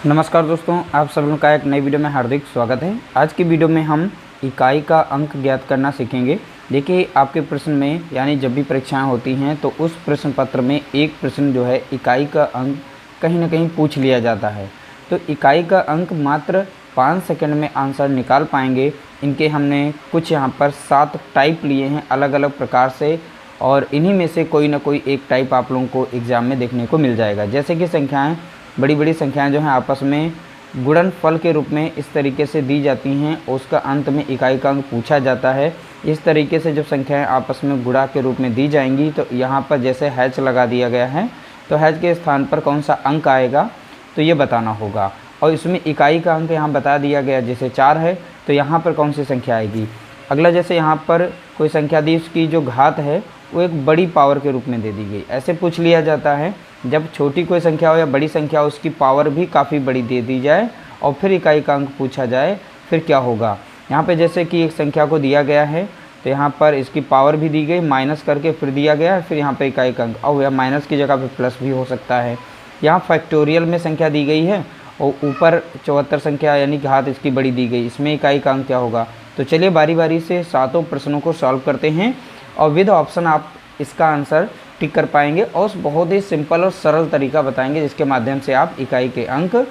नमस्कार दोस्तों, आप सब लोगों का एक नई वीडियो में हार्दिक स्वागत है। आज की वीडियो में हम इकाई का अंक ज्ञात करना सीखेंगे। देखिए, आपके प्रश्न में यानी जब भी परीक्षाएं होती हैं तो उस प्रश्न पत्र में एक प्रश्न जो है इकाई का अंक कहीं ना कहीं पूछ लिया जाता है। तो इकाई का अंक मात्र 5 सेकंड में आंसर निकाल पाएंगे। इनके हमने कुछ यहाँ पर 7 टाइप लिए हैं अलग अलग प्रकार से, और इन्हीं में से कोई ना कोई एक टाइप आप लोगों को एग्ज़ाम में देखने को मिल जाएगा। जैसे कि संख्याएँ, बड़ी बड़ी संख्याएं जो हैं आपस में गुणनफल के रूप में इस तरीके से दी जाती हैं, उसका अंत में इकाई का अंक पूछा जाता है। इस तरीके से जब संख्याएं आपस में गुणा के रूप में दी जाएंगी तो यहाँ पर जैसे हैच लगा दिया गया है, तो हैच के स्थान पर कौन सा अंक आएगा तो ये बताना होगा। और इसमें इकाई का अंक यहाँ बता दिया गया, जैसे 4 है तो यहाँ पर कौन सी संख्या आएगी। अगला, जैसे यहाँ पर कोई संख्या दी, उसकी जो घात है वो एक बड़ी पावर के रूप में दे दी गई। ऐसे पूछ लिया जाता है जब छोटी कोई संख्या हो या बड़ी संख्या हो, उसकी पावर भी काफ़ी बड़ी दे दी जाए और फिर इकाई का अंक पूछा जाए, फिर क्या होगा। यहाँ पे जैसे कि एक संख्या को दिया गया है तो यहाँ पर इसकी पावर भी दी गई, माइनस करके फिर दिया गया है, फिर यहाँ पे इकाई का अंक, और या माइनस की जगह पे प्लस भी हो सकता है। यहाँ फैक्टोरियल में संख्या दी गई है और ऊपर 74 संख्या यानी घात इसकी बड़ी दी गई, इसमें इकाई का अंक क्या होगा। तो चलिए बारी बारी से सातों प्रश्नों को सॉल्व करते हैं और विद ऑप्शन आप इसका आंसर टिक कर पाएंगे, और बहुत ही सिंपल और सरल तरीका बताएंगे जिसके माध्यम से आप इकाई के अंक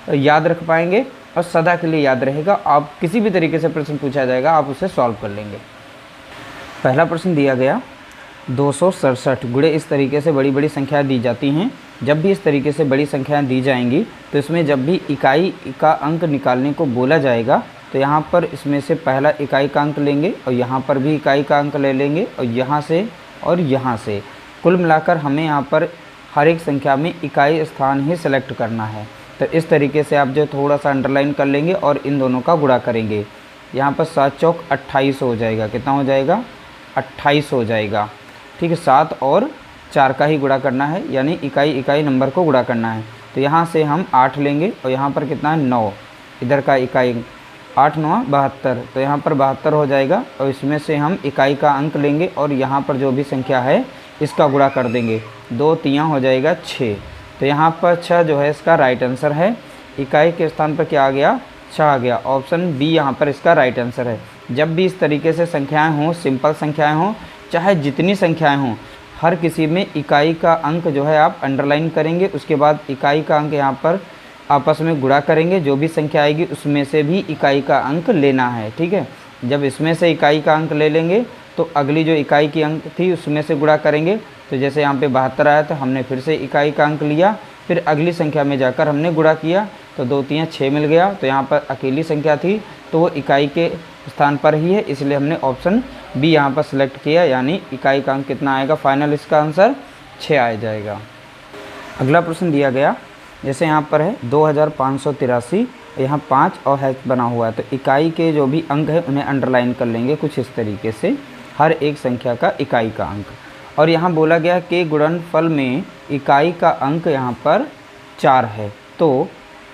याद रख पाएंगे और सदा के लिए याद रहेगा। आप किसी भी तरीके से प्रश्न पूछा जाएगा आप उसे सॉल्व कर लेंगे। पहला प्रश्न दिया गया 267 गुणे इस तरीके से बड़ी बड़ी संख्याएं दी जाती हैं। जब भी इस तरीके से बड़ी संख्याएं दी जाएंगी तो इसमें जब भी इकाई का अंक निकालने को बोला जाएगा तो यहाँ पर इसमें से पहला इकाई का अंक लेंगे और यहाँ पर भी इकाई का अंक ले लेंगे और यहाँ से कुल मिलाकर हमें यहाँ पर हर एक संख्या में इकाई स्थान ही सेलेक्ट करना है। तो इस तरीके से आप जो थोड़ा सा अंडरलाइन कर लेंगे और इन दोनों का गुणा करेंगे। यहाँ पर 7 चौक 28 हो जाएगा। कितना हो जाएगा? 28 हो जाएगा। ठीक है, 7 और 4 का ही गुणा करना है, यानी इकाई नंबर को गुणा करना है। तो यहाँ से हम 8 लेंगे और यहाँ पर कितना है 9, इधर का इकाई 8 9 72, तो यहाँ पर 72 हो जाएगा। और इसमें से हम इकाई का अंक लेंगे और यहाँ पर जो भी संख्या है इसका गुणा कर देंगे। 2 3 हो जाएगा 6, तो यहाँ पर 6 जो है इसका राइट आंसर है। इकाई के स्थान पर क्या आ गया? 6 आ गया। ऑप्शन बी यहाँ पर इसका राइट आंसर है। जब भी इस तरीके से संख्याएं हों, सिंपल संख्याएं हों, चाहे जितनी संख्याएं हों, हर किसी में इकाई का अंक जो है आप अंडरलाइन करेंगे। उसके बाद इकाई का अंक यहाँ पर आपस में गुणा करेंगे। जो भी संख्या आएगी उसमें से भी इकाई का अंक लेना है। ठीक है, जब इसमें से इकाई का अंक ले लेंगे तो अगली जो इकाई की अंक थी उसमें से गुणा करेंगे। तो जैसे यहाँ पे 72 आया तो हमने फिर से इकाई का अंक लिया, फिर अगली संख्या में जाकर हमने गुणा किया तो 2 3 6 मिल गया। तो यहाँ पर अकेली संख्या थी तो वो इकाई के स्थान पर ही है, इसलिए हमने ऑप्शन बी यहाँ पर सेलेक्ट किया, यानी इकाई का अंक कितना आएगा? फाइनल इसका आंसर 6 आ जाएगा। अगला प्रश्न दिया गया, जैसे यहाँ पर है 2583, यहाँ 5 और हैच बना हुआ है। तो इकाई के जो भी अंक है उन्हें अंडरलाइन कर लेंगे कुछ इस तरीके से, हर एक संख्या का इकाई का अंक। और यहाँ बोला गया कि गुणनफल में इकाई का अंक यहाँ पर 4 है, तो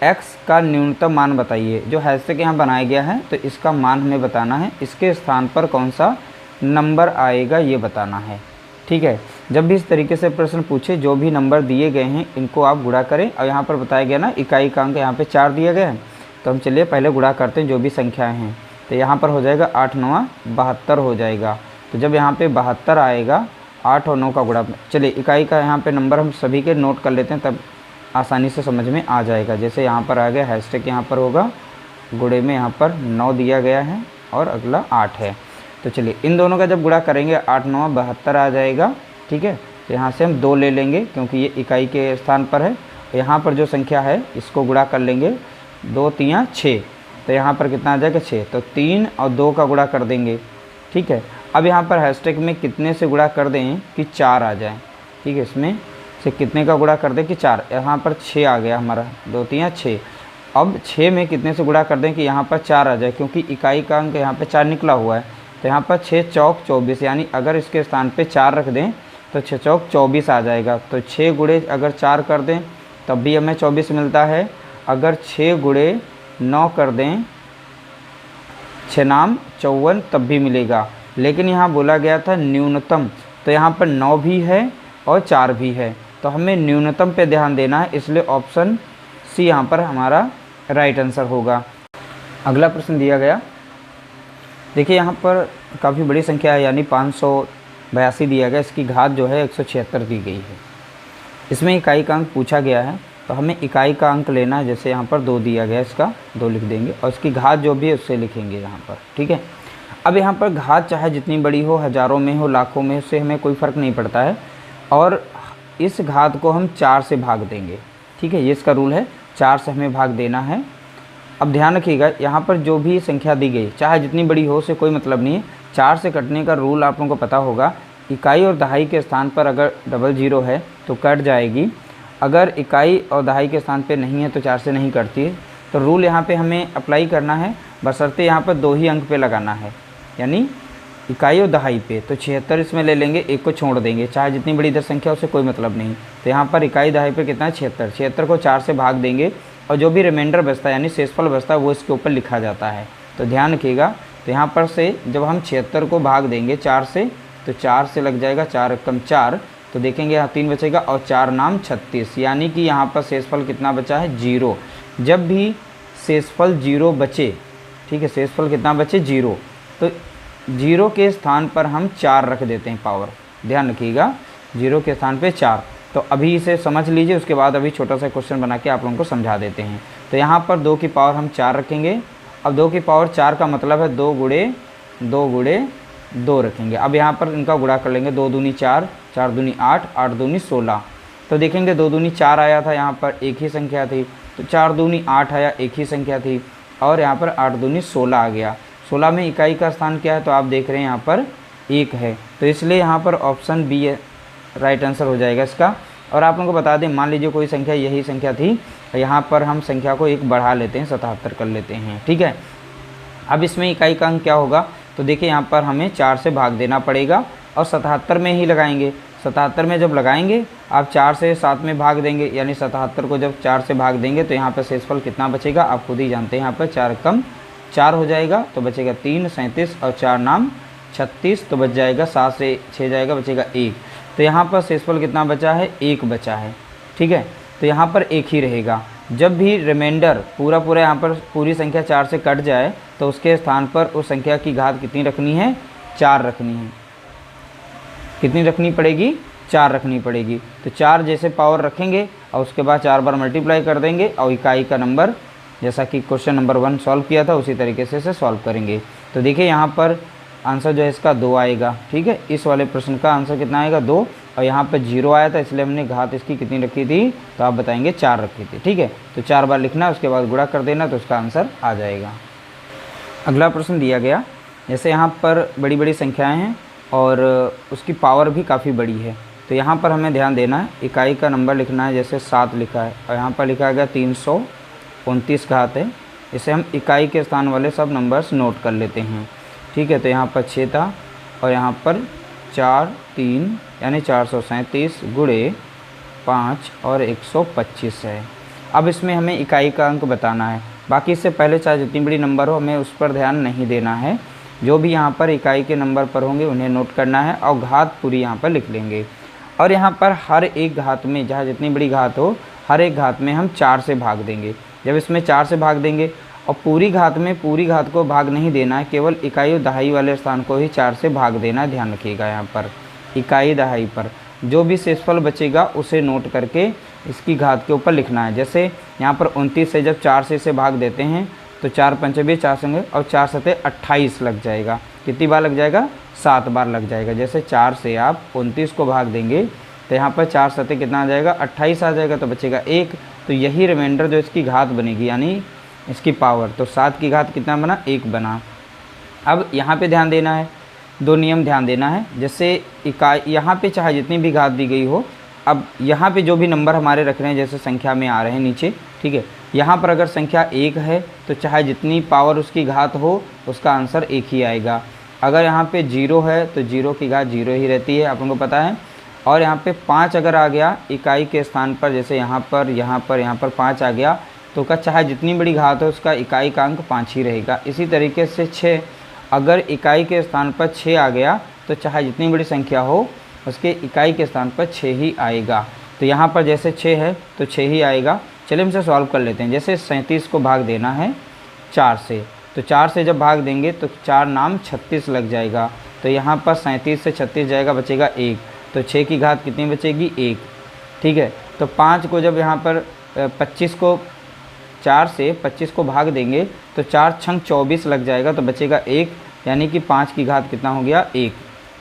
x का न्यूनतम मान बताइए। जो हैशटैग यहाँ बनाया गया है तो इसका मान हमें बताना है, इसके स्थान पर कौन सा नंबर आएगा ये बताना है। ठीक है, जब भी इस तरीके से प्रश्न पूछे, जो भी नंबर दिए गए हैं इनको आप गुणा करें। और यहाँ पर बताया गया ना इकाई का अंक यहाँ पे 4 दिया गया है, तो हम चलिए पहले गुणा करते हैं जो भी संख्याएं हैं। तो यहाँ पर हो जाएगा 8 9 72 हो जाएगा। तो जब यहाँ पे 72 आएगा, 8 और 9 का गुणा, चलिए इकाई का यहाँ पे नंबर हम सभी के नोट कर लेते हैं, तब आसानी से समझ में आ जाएगा। जैसे यहाँ पर आ गया, हैशटैग यहाँ पर होगा, गुणे में यहाँ पर 9 दिया गया है और अगला 8 है। तो चलिए इन दोनों का जब गुणा करेंगे 8 9 72 आ जाएगा। ठीक है, तो यहाँ से हम 2 ले लेंगे क्योंकि ये इकाई के स्थान पर है। यहाँ पर जो संख्या है इसको गुणा कर लेंगे, 2 3 6, तो यहाँ पर कितना आ जाएगा? 6, तो 3 और 2 का गुणा कर देंगे। ठीक है, अब यहाँ पर हैशटैग में कितने से गुणा कर दें कि 4 आ जाए। ठीक है, इसमें से कितने का गुणा कर दें कि 4, यहाँ पर 6 आ गया हमारा, 2 3 6। अब 6 में कितने से गुणा कर दें कि यहाँ पर 4 आ जाए, क्योंकि इकाई का अंक यहाँ पर 4 निकला हुआ है। तो यहाँ पर 6 चौक 24, यानी अगर इसके स्थान पे 4 रख दें तो 6 चौक 24 आ जाएगा। तो 6 गुणे अगर 4 कर दें तब भी हमें 24 मिलता है। अगर 6 गुणे 9 कर दें, 6 नाम 54, तब भी मिलेगा। लेकिन यहाँ बोला गया था न्यूनतम, तो यहाँ पर 9 भी है और 4 भी है, तो हमें न्यूनतम पे ध्यान देना है, इसलिए ऑप्शन सी यहाँ पर हमारा राइट आंसर होगा। अगला प्रश्न दिया गया, देखिए यहाँ पर काफ़ी बड़ी संख्या है यानी 582 दिया गया, इसकी घात जो है 176 दी गई है। इसमें इकाई का अंक पूछा गया है, तो हमें इकाई का अंक लेना है। जैसे यहाँ पर 2 दिया गया, इसका 2 लिख देंगे और इसकी घात जो भी है उससे लिखेंगे यहाँ पर, ठीक है। अब यहाँ पर घात चाहे जितनी बड़ी हो, हज़ारों में हो, लाखों में, उससे हमें कोई फ़र्क नहीं पड़ता है, और इस घात को हम 4 से भाग देंगे, ठीक है। ये इसका रूल है, 4 से हमें भाग देना है। अब ध्यान रखिएगा, यहाँ पर जो भी संख्या दी गई चाहे जितनी बड़ी हो, उससे कोई मतलब नहीं है। 4 से कटने का रूल आप लोगों को पता होगा, इकाई और दहाई के स्थान पर अगर डबल ज़ीरो है तो कट जाएगी, अगर इकाई और दहाई के स्थान पे नहीं है तो 4 से नहीं कटती है। तो रूल यहाँ पे हमें अप्लाई करना है, बशर्ते यहाँ पर 2 ही अंक पे लगाना है, यानी इकाई और दहाई पे। तो 76 इसमें ले लेंगे, एक को छोड़ देंगे, चाहे जितनी बड़ी इधर संख्या उससे कोई मतलब नहीं। तो यहाँ पर इकाई दहाई पे कितना है 76, 76 को 4 से भाग देंगे और जो भी रिमाइंडर बचता है यानी शेषफल बचता है वो इसके ऊपर लिखा जाता है। तो ध्यान रखिएगा, तो यहाँ पर से जब हम 76 को भाग देंगे 4 से, तो 4 से लग जाएगा 4 कम 4, तो देखेंगे यहाँ 3 बचेगा और 4 नाम 36, यानी कि यहाँ पर शेषफल कितना बचा है 0। जब भी शेषफल 0 बचे, ठीक है, शेषफल कितना बचे 0, तो 0 के स्थान पर हम 4 रख देते हैं पावर। ध्यान रखिएगा, 0 के स्थान पे 4। तो अभी इसे समझ लीजिए, उसके बाद अभी छोटा सा क्वेश्चन बना के आप लोगों को समझा देते हैं। तो यहाँ पर 2 की पावर हम 4 रखेंगे। अब 2 की पावर 4 का मतलब है 2 गुणे 2 रखेंगे। अब यहाँ पर इनका गुणा कर लेंगे, 2 दूनी 4, 4 दूनी 8, 8 दूनी 16। तो देखेंगे 2 दूनी 4 आया था, यहाँ पर एक ही संख्या थी, तो 4 दूनी 8 आया, एक ही संख्या थी, और यहाँ पर 8 दूनी 16 आ गया। 16 में इकाई का स्थान क्या है, तो आप देख रहे हैं यहाँ पर 1 है, तो इसलिए यहाँ पर ऑप्शन बी है राइट आंसर हो जाएगा इसका। और आप लोगों को बता दें, मान लीजिए कोई संख्या यही संख्या थी, यहाँ पर हम संख्या को 1 बढ़ा लेते हैं, 77 कर लेते हैं, ठीक है। अब इसमें इकाई का अंक क्या होगा, तो देखिए यहाँ पर हमें 4 से भाग देना पड़ेगा और 77 में ही लगाएंगे। 77 में जब लगाएंगे, आप 4 से 7 में भाग देंगे, यानी 77 को जब 4 से भाग देंगे तो यहाँ पर शेषफल कितना बचेगा आप खुद ही जानते हैं, यहाँ पर 4 कम 4 हो जाएगा, तो बचेगा 3, 37 और 4 नाम 36, तो बच जाएगा 7 से 6 जाएगा, बचेगा 1। तो यहाँ पर शेषफल कितना बचा है, 1 बचा है, ठीक है। तो यहाँ पर 1 ही रहेगा। जब भी रिमाइंडर पूरा यहाँ पर पूरी संख्या 4 से कट जाए तो उसके स्थान पर उस संख्या की घात कितनी रखनी है, 4 रखनी है। कितनी रखनी पड़ेगी, 4 रखनी पड़ेगी। तो 4 जैसे पावर रखेंगे और उसके बाद 4 बार मल्टीप्लाई कर देंगे और इकाई का नंबर, जैसा कि क्वेश्चन नंबर 1 सॉल्व किया था उसी तरीके से इसे सॉल्व करेंगे। तो देखिए यहाँ पर आंसर जो है इसका 2 आएगा, ठीक है। इस वाले प्रश्न का आंसर कितना आएगा 2, और यहाँ पर 0 आया था इसलिए हमने घात इसकी कितनी रखी थी, तो आप बताएंगे 4 रखी थी, ठीक है। तो 4 बार लिखना, उसके बाद गुणा कर देना, तो उसका आंसर आ जाएगा। अगला प्रश्न दिया गया, जैसे यहाँ पर बड़ी बड़ी संख्याएँ हैं और उसकी पावर भी काफ़ी बड़ी है, तो यहाँ पर हमें ध्यान देना है, इकाई का नंबर लिखना है। जैसे 7 लिखा है और यहाँ पर लिखा गया 329 घात है, इसे हम इकाई के स्थान वाले सब नंबर्स नोट कर लेते हैं, ठीक है। तो यहाँ पर 6 था और यहाँ पर 4, 3 यानी 437 गुणे 5 और 125 है। अब इसमें हमें इकाई का अंक बताना है, बाकी इससे पहले चाहे जितनी बड़ी नंबर हो हमें उस पर ध्यान नहीं देना है। जो भी यहाँ पर इकाई के नंबर पर होंगे उन्हें नोट करना है और घात पूरी यहाँ पर लिख लेंगे। और यहाँ पर हर एक घात में, जहाँ जितनी बड़ी घात हो, हर एक घात में हम 4 से भाग देंगे। जब इसमें 4 से भाग देंगे और पूरी घात में पूरी घात को भाग नहीं देना है, केवल इकाई और दहाई वाले स्थान को ही 4 से भाग देना है। ध्यान रखिएगा, यहाँ पर इकाई दहाई पर जो भी शेषफल बचेगा उसे नोट करके इसकी घात के ऊपर लिखना है। जैसे यहाँ पर 29 से जब 4 से इसे भाग देते हैं तो 4 पंचे भी 4 संगे और 4 सते 28 लग जाएगा। कितनी बार लग जाएगा, 7 बार लग जाएगा। जैसे 4 से आप 29 को भाग देंगे तो यहाँ पर 4 सते कितना आ जाएगा, 28 आ जाएगा, तो बचेगा 1। तो यही रिमाइंडर जो इसकी घात बनेगी, यानी इसकी पावर। तो 7 की घात कितना बना, 1 बना। अब यहाँ पे ध्यान देना है, 2 नियम ध्यान देना है। जैसे इकाई यहाँ पे चाहे जितनी भी घात दी गई हो, अब यहाँ पे जो भी नंबर हमारे रख रहे हैं जैसे संख्या में आ रहे हैं नीचे, ठीक है। यहाँ पर अगर संख्या 1 है तो चाहे जितनी पावर उसकी घात हो उसका आंसर 1 ही आएगा। अगर यहाँ पे 0 है तो 0 की घात 0 ही रहती है, आप लोगों को पता है। और यहाँ पे 5 अगर आ गया इकाई के स्थान पर, जैसे यहाँ पर 5 आ गया, तो का चाहे जितनी बड़ी घात हो उसका इकाई का अंक 5 ही रहेगा। इसी तरीके से 6 अगर इकाई के स्थान पर 6 आ गया तो चाहे जितनी बड़ी संख्या हो उसके इकाई के स्थान पर 6 ही आएगा। तो यहाँ पर जैसे 6 है तो 6 ही आएगा। चलिए हम इसे सॉल्व कर लेते हैं। जैसे 37 को भाग देना है 4 से, तो 4 से जब भाग देंगे तो 4 नाम 36 लग जाएगा। तो यहाँ पर 37 से 36 जाएगा, बचेगा 1। तो 6 की घात कितनी बचेगी? 1। ठीक है, तो 5 को जब यहाँ पर 25 को 4 से 25 को भाग देंगे तो 4 छंग 24 लग जाएगा, तो बचेगा 1, यानी कि 5 की घात कितना हो गया? 1।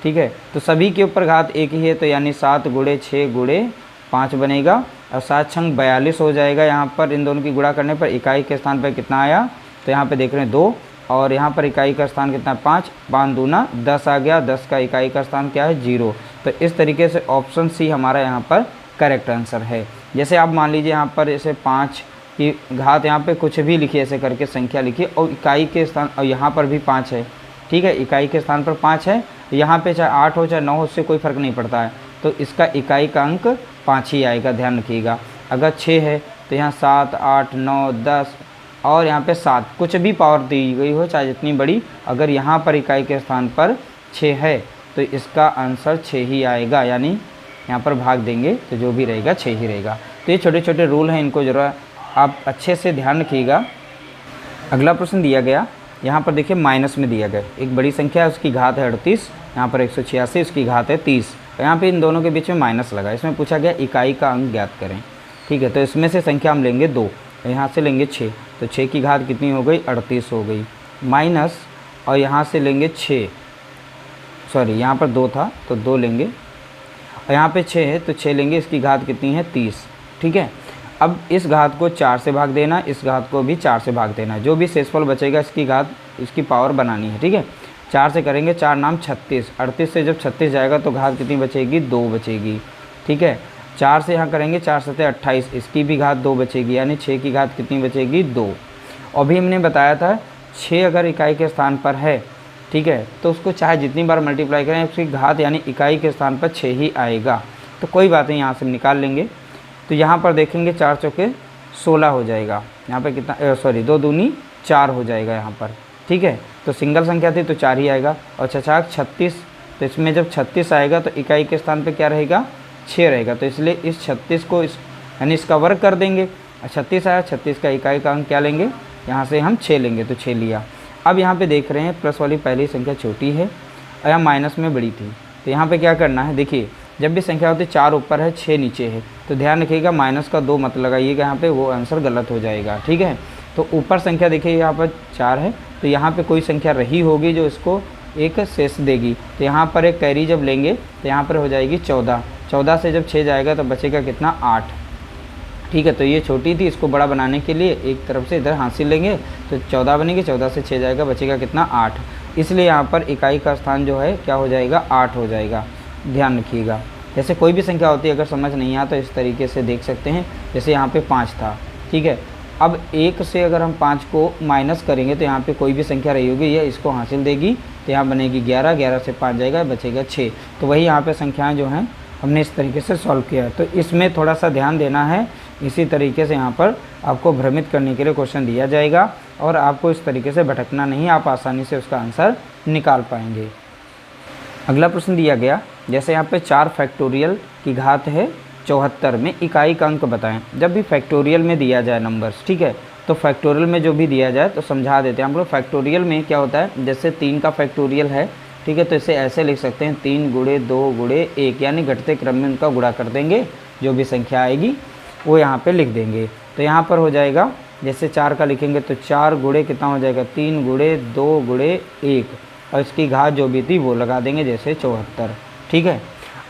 ठीक है, तो सभी के ऊपर घात 1 ही है, तो यानी 7 गुणे 6 गुणे 5 बनेगा, और 7 छंग 42 हो जाएगा। यहाँ पर इन दोनों की गुणा करने पर इकाई के स्थान पर कितना आया? तो यहाँ पे देख रहे हैं 2, और यहाँ पर इकाई का स्थान कितना? 5, 5 दूना 10 आ गया, 10 का इकाई का स्थान क्या है? 0। तो इस तरीके से ऑप्शन सी हमारा यहाँ पर करेक्ट आंसर है। जैसे आप मान लीजिए यहाँ पर ऐसे 5 की घात यहाँ पे कुछ भी लिखिए, ऐसे करके संख्या लिखिए, और इकाई के स्थान, और यहाँ पर भी 5 है। ठीक है, इकाई के स्थान पर 5 है, यहाँ पे चाहे 8 हो चाहे 9 हो, उससे कोई फ़र्क नहीं पड़ता है, तो इसका इकाई का अंक 5 ही आएगा, ध्यान रखिएगा। अगर 6 है तो यहाँ 7, 8, 9, 10 और यहाँ पे 7, कुछ भी पावर दी गई हो चाहे जितनी बड़ी, अगर यहाँ पर इकाई के स्थान पर 6 है तो इसका आंसर 6 ही आएगा, यानी यहाँ पर भाग देंगे तो जो भी रहेगा 6 ही रहेगा। तो ये छोटे छोटे रूल हैं, इनको ज़रा आप अच्छे से ध्यान रखिएगा। अगला प्रश्न दिया गया, यहाँ पर देखिए माइनस में दिया गया, एक बड़ी संख्या है उसकी घात है 38, यहाँ पर 186 उसकी घात है 30, यहाँ पे इन दोनों के बीच में माइनस लगा। इसमें पूछा गया इकाई का अंक ज्ञात करें। ठीक है, तो इसमें से संख्या हम लेंगे 2, यहाँ से लेंगे 6, तो 6 की घात कितनी हो गई? 38 हो गई, माइनस, और यहाँ से लेंगे 6, सॉरी यहाँ पर 2 था तो 2 लेंगे, और यहाँ पे 6 है तो 6 लेंगे, इसकी घात कितनी है? 30। ठीक है, अब इस घात को 4 से भाग देना, इस घात को भी 4 से भाग देना, जो भी शेषफल बचेगा इसकी घात, इसकी पावर बनानी है। ठीक है, 4 से करेंगे, 4 नाम 36, 38 से जब 36 जाएगा तो घात कितनी बचेगी? 2 बचेगी। ठीक है, 4 से यहाँ करेंगे, 4 सते 28, इसकी भी घात 2 बचेगी, यानी 6 की घात कितनी बचेगी? 2। और भी हमने बताया था 6 अगर इकाई के स्थान पर है, ठीक है, तो उसको चाहे जितनी बार मल्टीप्लाई करें उसकी घात यानी इकाई के स्थान पर 6 ही आएगा। तो कोई बात नहीं, यहाँ से निकाल लेंगे। तो यहाँ पर देखेंगे 4 चौके 16 हो जाएगा, यहाँ पर कितना, सॉरी 2 दूनी 4 हो जाएगा यहाँ पर। ठीक है, तो सिंगल संख्या थी तो 4 ही आएगा, और 6 36, तो इसमें जब 36 आएगा तो इकाई के स्थान पे क्या रहेगा? 6 रहेगा, तो इसलिए इस 36 को यानी इसका वर्ग कर देंगे, 36 आया, 36 का इकाई का अंक क्या लेंगे? यहाँ से हम 6 लेंगे, तो 6 लिया। अब यहाँ पे देख रहे हैं प्लस वाली पहली संख्या छोटी है और यहाँ माइनस में बड़ी थी, तो यहाँ पे क्या करना है? देखिए जब भी संख्या होती है 4 ऊपर है 6 नीचे है, तो ध्यान रखिएगा माइनस का 2 मत लगाइएगा यहाँ पे, वो आंसर गलत हो जाएगा। ठीक है, तो ऊपर संख्या देखिए यहाँ पर 4 है, तो यहाँ पे कोई संख्या रही होगी जो इसको एक शेष देगी, तो यहाँ पर एक कैरी जब लेंगे तो यहाँ पर हो जाएगी 14, 14 से जब 6 जाएगा तो बचेगा कितना? 8। ठीक है, तो ये छोटी थी, इसको बड़ा बनाने के लिए एक तरफ से इधर हासिल लेंगे तो 14 बनेगी, 14 से 6 जाएगा, बचेगा कितना? 8। इसलिए यहाँ पर इकाई का स्थान जो है क्या हो जाएगा? 8 हो जाएगा, ध्यान रखिएगा। जैसे कोई भी संख्या होती है अगर समझ नहीं आता तो इस तरीके से देख सकते हैं, जैसे यहाँ पे 5 था। ठीक है, अब 1 से अगर हम 5 को माइनस करेंगे तो यहाँ पे कोई भी संख्या रही होगी ये इसको हासिल देगी, तो यहाँ बनेगी 11, 11 से 5 जाएगा, बचेगा 6। तो वही यहाँ पे संख्याएं जो हैं हमने इस तरीके से सॉल्व किया है, तो इसमें थोड़ा सा ध्यान देना है। इसी तरीके से यहाँ पर आपको भ्रमित करने के लिए क्वेश्चन दिया जाएगा और आपको इस तरीके से भटकना नहीं, आप आसानी से उसका आंसर निकाल पाएंगे। अगला प्रश्न दिया गया, जैसे यहाँ पे 4 फैक्टोरियल की घात है 74 में इकाई का अंक बताएं। जब भी फैक्टोरियल में दिया जाए नंबर्स, ठीक है, तो फैक्टोरियल में जो भी दिया जाए तो समझा देते हैं हम लोग। फैक्टोरियल में क्या होता है, जैसे 3 का फैक्टोरियल है, ठीक है, तो इसे ऐसे लिख सकते हैं 3 गुणे 2 गुणे 1, यानी घटते क्रम में उनका गुणा कर देंगे, जो भी संख्या आएगी वो यहाँ पे लिख देंगे। तो यहाँ पर हो जाएगा, जैसे 4 का लिखेंगे तो 4 गुणे कितना हो जाएगा? 3 गुणे 2 गुणे 1, और इसकी घात जो भी थी वो लगा देंगे, जैसे 74। ठीक है,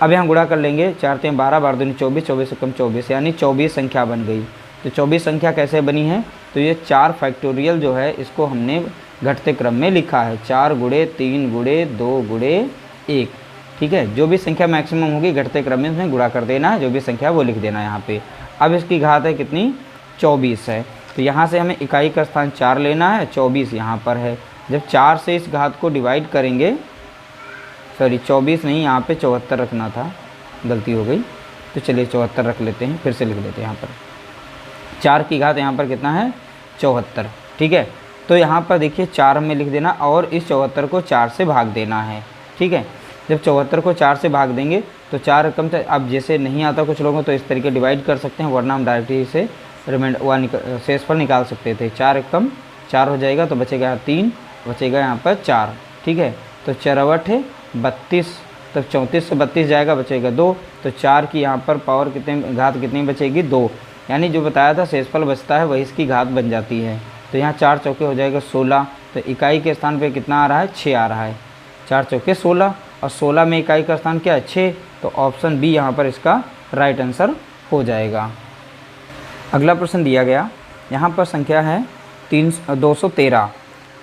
अब यहाँ गुणा कर लेंगे, 4 3 12, 12 दूनी 24, 24 से कम 24, यानी 24 संख्या बन गई। तो 24 संख्या कैसे बनी है? तो ये 4 फैक्टोरियल जो है इसको हमने घटते क्रम में लिखा है, 4 गुणे 3 गुणे 2 गुणे 1। ठीक है, जो भी संख्या मैक्सिमम होगी घटते क्रम में उसमें गुणा कर देना है, जो भी संख्या वो लिख देना है यहाँ पे। अब इसकी घात है कितनी? 24 है, तो यहाँ से हमें इकाई का स्थान 4 लेना है, 24 यहाँ पर है। जब 4 से इस घात को डिवाइड करेंगे, सॉरी 24 नहीं, यहाँ पे 74 रखना था, गलती हो गई, तो चलिए 74 रख लेते हैं, फिर से लिख लेते हैं। यहाँ पर 4 की घात यहाँ पर कितना है? 74। ठीक है, तो यहाँ पर देखिए 4 हमें लिख देना और इस 74 को 4 से भाग देना है। ठीक है, जब 74 को 4 से भाग देंगे तो 4 रकम से, अब जैसे नहीं आता कुछ लोगों तो इस तरीके डिवाइड कर सकते हैं, वरना हम डायरेक्टली इसे शेषफल निकाल सकते थे। 4 एकम 4 हो जाएगा, तो बचेगा यहाँ 3, बचेगा यहाँ पर 4। ठीक है, तो 4 है 32, तो 34 से 32 जाएगा, बचेगा 2। तो 4 की यहाँ पर पावर कितने, घात कितनी बचेगी, 2। यानी जो बताया था शेषफल बचता है वही इसकी घात बन जाती है। तो यहाँ 4 चौके हो जाएगा 16, तो इकाई के स्थान पे कितना आ रहा है, 6 आ रहा है। 4 चौके 16, और 16 में इकाई का स्थान क्या है, 6। तो ऑप्शन बी यहाँ पर इसका राइट आंसर हो जाएगा। अगला प्रश्न दिया गया, यहाँ पर संख्या है 213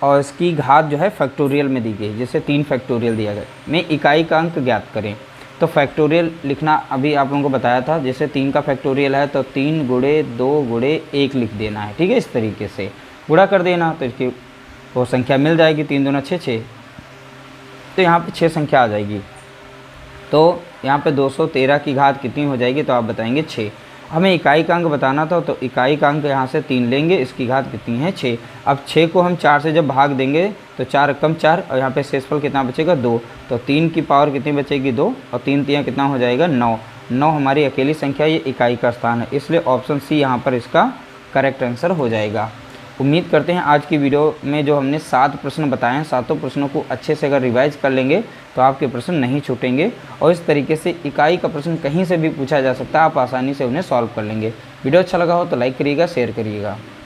और इसकी घात जो है फैक्टोरियल में दी गई, जैसे 3 फैक्टोरियल दिया गया, में इकाई का अंक ज्ञात करें। तो फैक्टोरियल लिखना अभी आप लोगों को बताया था, जैसे 3 का फैक्टोरियल है तो 3 गुणे 2 गुणे 1 लिख देना है। ठीक है, इस तरीके से गुणा कर देना तो इसकी वो संख्या मिल जाएगी, 3 दूना 6 6, तो यहाँ पे 6 संख्या आ जाएगी। तो यहाँ पे 213 की घात कितनी हो जाएगी, तो आप बताएंगे 6। हमें इकाई का अंक बताना था, तो इकाई का अंक यहाँ से 3 लेंगे, इसकी घात कितनी है, 6। अब 6 को हम 4 से जब भाग देंगे तो 4 एकम 4, और यहाँ पे शेषफल कितना बचेगा, 2। तो 3 की पावर कितनी बचेगी, 2, और 3 3 कितना हो जाएगा, 9। 9 हमारी अकेली संख्या, ये इकाई का स्थान है, इसलिए ऑप्शन सी यहाँ पर इसका करेक्ट आंसर हो जाएगा। उम्मीद करते हैं आज की वीडियो में जो हमने 7 प्रश्न बताए हैं, 7 प्रश्नों को अच्छे से अगर रिवाइज कर लेंगे तो आपके प्रश्न नहीं छूटेंगे, और इस तरीके से इकाई का प्रश्न कहीं से भी पूछा जा सकता है, आप आसानी से उन्हें सॉल्व कर लेंगे। वीडियो अच्छा लगा हो तो लाइक करिएगा, शेयर करिएगा।